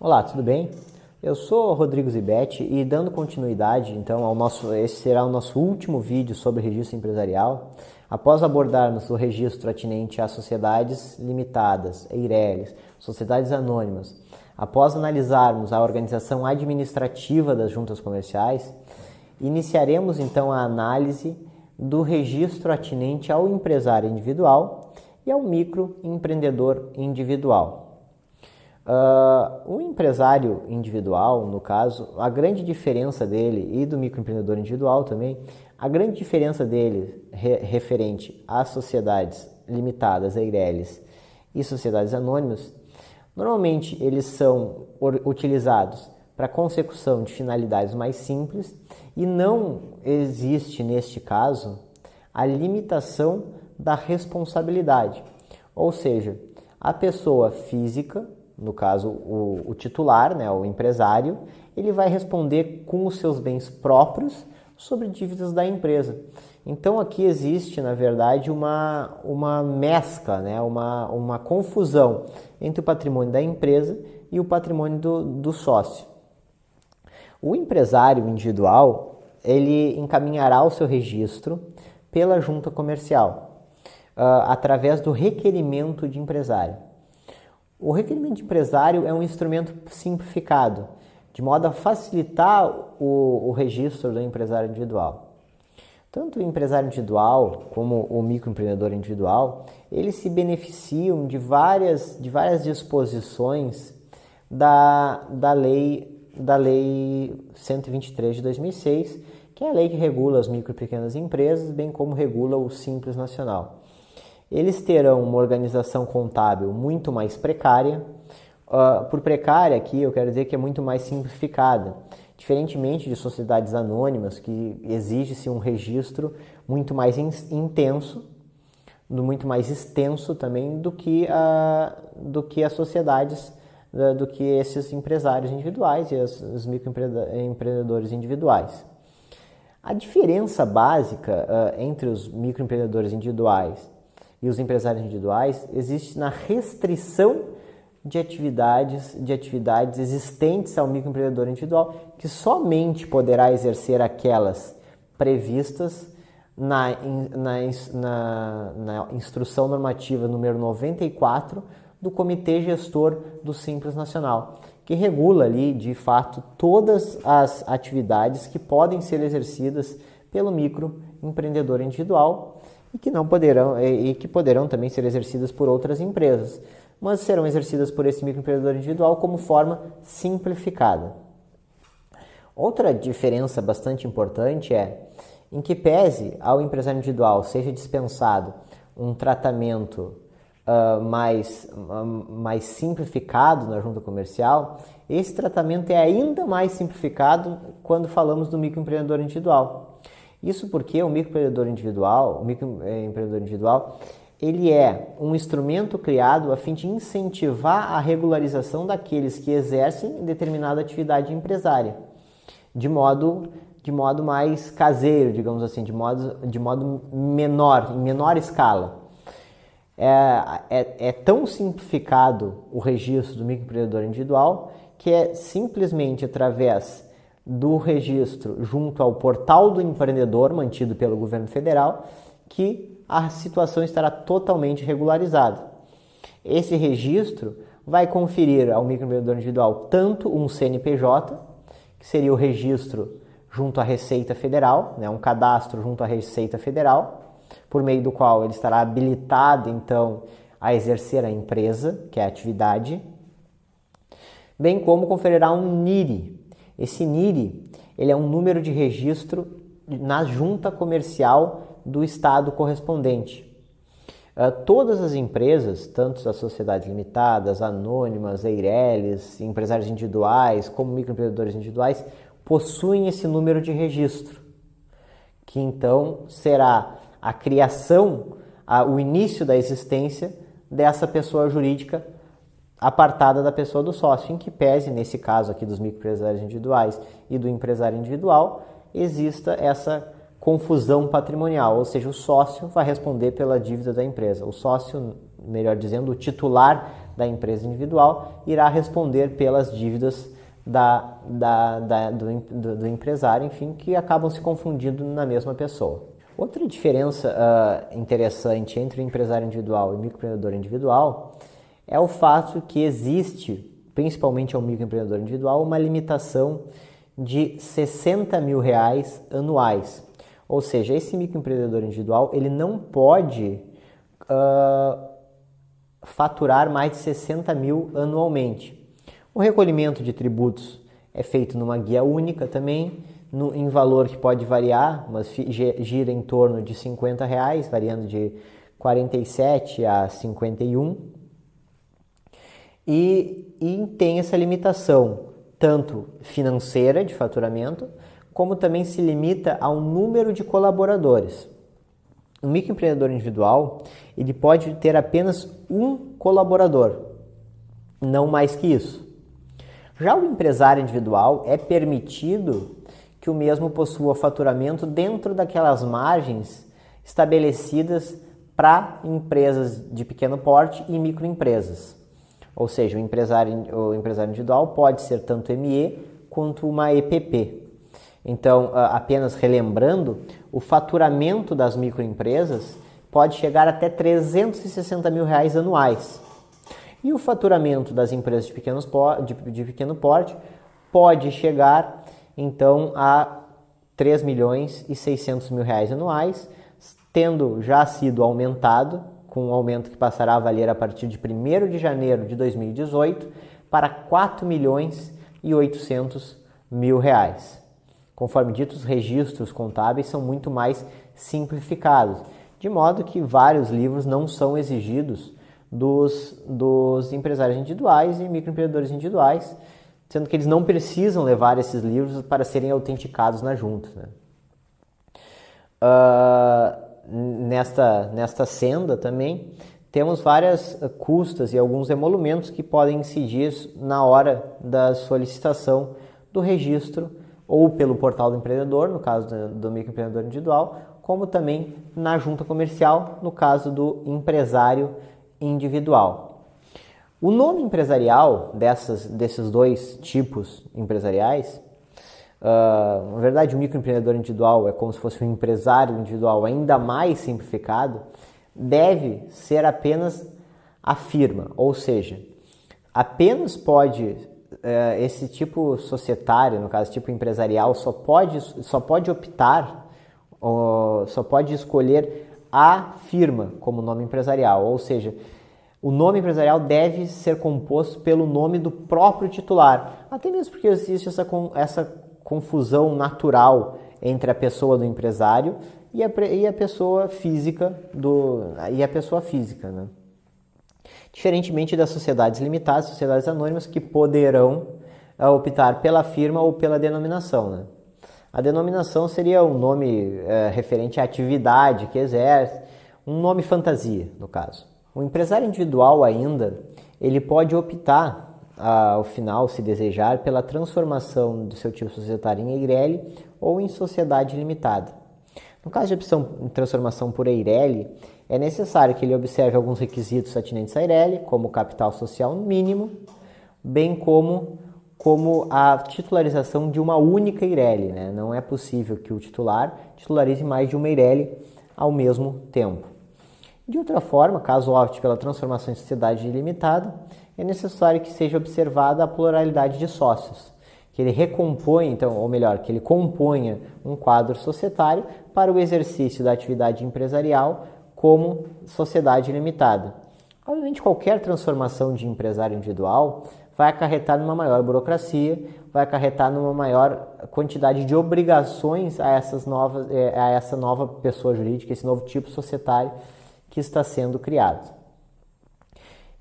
Olá, tudo bem? Eu sou Rodrigo Zibetti e dando continuidade, então, esse será o nosso último vídeo sobre registro empresarial. Após abordarmos o registro atinente a sociedades limitadas, EIRELIs, sociedades anônimas, após analisarmos a organização administrativa das juntas comerciais, iniciaremos então a análise do registro atinente ao empresário individual e ao microempreendedor individual. O empresário individual, no caso, a grande diferença dele e do microempreendedor individual também, a grande diferença dele referente às sociedades limitadas, EIRELIs e sociedades anônimas, normalmente eles são utilizados para consecução de finalidades mais simples e não existe, neste caso, a limitação da responsabilidade, ou seja, a pessoa física, no caso o titular, o empresário, ele vai responder com os seus bens próprios sobre dívidas da empresa. Então aqui existe, na verdade, uma mescla, uma confusão entre o patrimônio da empresa e o patrimônio do sócio. O empresário individual, ele encaminhará o seu registro pela junta comercial, através do requerimento de empresário. O requerimento de empresário é um instrumento simplificado, de modo a facilitar o registro do empresário individual. Tanto o empresário individual como o microempreendedor individual, eles se beneficiam de várias disposições da lei 123 de 2006, que é a lei que regula as micro e pequenas empresas, bem como regula o Simples Nacional. Eles terão uma organização contábil muito mais precária. Por precária aqui eu quero dizer que é muito mais simplificada, diferentemente de sociedades anônimas, que exige-se um registro muito mais intenso, muito mais extenso também do que as sociedades, do que esses empresários individuais e os microempreendedores individuais. A diferença básica entre os microempreendedores individuais e os empresários individuais existe na restrição de atividades existentes ao microempreendedor individual, que somente poderá exercer aquelas previstas na Instrução Normativa número 94 do Comitê Gestor do Simples Nacional, que regula ali, de fato, todas as atividades que podem ser exercidas pelo microempreendedor individual e que poderão também ser exercidas por outras empresas, mas serão exercidas por esse microempreendedor individual como forma simplificada. Outra diferença bastante importante é, em que pese ao empresário individual seja dispensado um tratamento mais simplificado na junta comercial, esse tratamento é ainda mais simplificado quando falamos do microempreendedor individual. Isso porque o microempreendedor individual, ele é um instrumento criado a fim de incentivar a regularização daqueles que exercem determinada atividade empresária, de modo mais caseiro, digamos assim, de modo menor, em menor escala. É tão simplificado o registro do microempreendedor individual que é simplesmente através do registro junto ao portal do empreendedor mantido pelo governo federal que a situação estará totalmente regularizada. Esse registro vai conferir ao microempreendedor individual tanto um CNPJ, que seria o registro junto à Receita Federal, um cadastro junto à Receita Federal, por meio do qual ele estará habilitado, então, a exercer a empresa, que é a atividade, bem como conferirá um NIRI. Esse NIRI, ele é um número de registro na junta comercial do estado correspondente. Todas as empresas, tanto as sociedades limitadas, anônimas, EIRELIs, empresários individuais, como microempreendedores individuais, possuem esse número de registro, que então será a criação, o início da existência dessa pessoa jurídica apartada da pessoa do sócio, em que pese, nesse caso aqui dos microempresários individuais e do empresário individual, exista essa confusão patrimonial, ou seja, o sócio vai responder pela dívida da empresa. O sócio melhor dizendo, o titular da empresa individual irá responder pelas dívidas do empresário, enfim, que acabam se confundindo na mesma pessoa. Outra diferença interessante entre o empresário individual e o microempreendedor individual é o fato que existe, principalmente ao microempreendedor individual, uma limitação de R$60 mil anuais. Ou seja, esse microempreendedor individual ele não pode faturar mais de 60 mil anualmente. O recolhimento de tributos é feito numa guia única também, em valor que pode variar, mas gira em torno de R$50, variando de 47 a 51. E tem essa limitação, tanto financeira de faturamento, como também se limita ao número de colaboradores. O microempreendedor individual, ele pode ter apenas um colaborador, não mais que isso. Já o empresário individual é permitido que o mesmo possua faturamento dentro daquelas margens estabelecidas para empresas de pequeno porte e microempresas. Ou seja, o empresário individual pode ser tanto ME quanto uma EPP. Então, apenas relembrando, o faturamento das microempresas pode chegar até R$360 mil anuais. E o faturamento das empresas de pequeno porte pode chegar, então, a R$3.600.000 anuais, tendo já sido aumentado, com um aumento que passará a valer a partir de 1º de janeiro de 2018, para R$4.800.000. Conforme dito, os registros contábeis são muito mais simplificados, de modo que vários livros não são exigidos dos empresários individuais e microempreendedores individuais, sendo que eles não precisam levar esses livros para serem autenticados na junta, né? Nesta senda também temos várias custas e alguns emolumentos que podem incidir na hora da solicitação do registro, ou pelo portal do empreendedor, no caso do microempreendedor individual, como também na junta comercial, no caso do empresário individual. O nome empresarial desses dois tipos empresariais, na verdade o microempreendedor individual é como se fosse um empresário individual ainda mais simplificado, deve ser apenas a firma, ou seja, apenas pode esse tipo societário, no caso tipo empresarial, só pode optar, só pode escolher a firma como nome empresarial, ou seja, o nome empresarial deve ser composto pelo nome do próprio titular, até mesmo porque existe essa confusão natural entre a pessoa do empresário e a pessoa física né? Diferentemente das sociedades limitadas, sociedades anônimas que poderão optar pela firma ou pela denominação, né? A denominação seria um nome referente à atividade que exerce, um nome fantasia, no caso. O empresário individual ainda, ele pode optar, ao final, se desejar, pela transformação do seu tipo societário em EIRELI ou em sociedade limitada. No caso de opção em transformação por EIRELI, é necessário que ele observe alguns requisitos atinentes à EIRELI, como o capital social mínimo, bem como a titularização de uma única EIRELI, né? Não é possível que o titular titularize mais de uma EIRELI ao mesmo tempo. De outra forma, caso opte pela transformação em sociedade limitada, é necessário que seja observada a pluralidade de sócios, que ele recomponha, então, ou melhor, que ele componha um quadro societário para o exercício da atividade empresarial como sociedade limitada. Obviamente, qualquer transformação de empresário individual vai acarretar numa maior burocracia, vai acarretar numa maior quantidade de obrigações a essa nova pessoa jurídica, esse novo tipo societário que está sendo criado.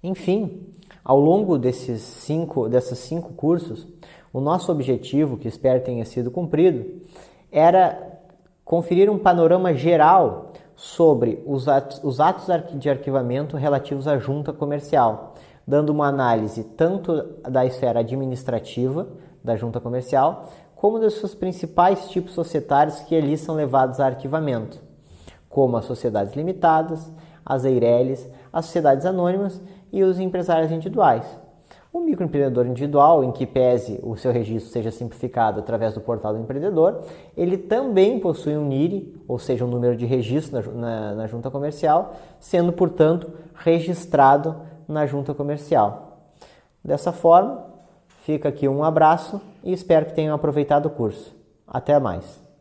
Enfim, ao longo desses cinco cursos, o nosso objetivo, que espero tenha sido cumprido, era conferir um panorama geral sobre os atos de arquivamento relativos à junta comercial, dando uma análise tanto da esfera administrativa da junta comercial, como dos seus principais tipos societários que ali são levados a arquivamento, como as sociedades limitadas, as EIRELIs, as sociedades anônimas e os empresários individuais. O microempreendedor individual, em que pese o seu registro seja simplificado através do portal do empreendedor, ele também possui um NIRI, ou seja, um número de registro na junta comercial, sendo, portanto, registrado na junta comercial. Dessa forma, fica aqui um abraço e espero que tenham aproveitado o curso. Até mais!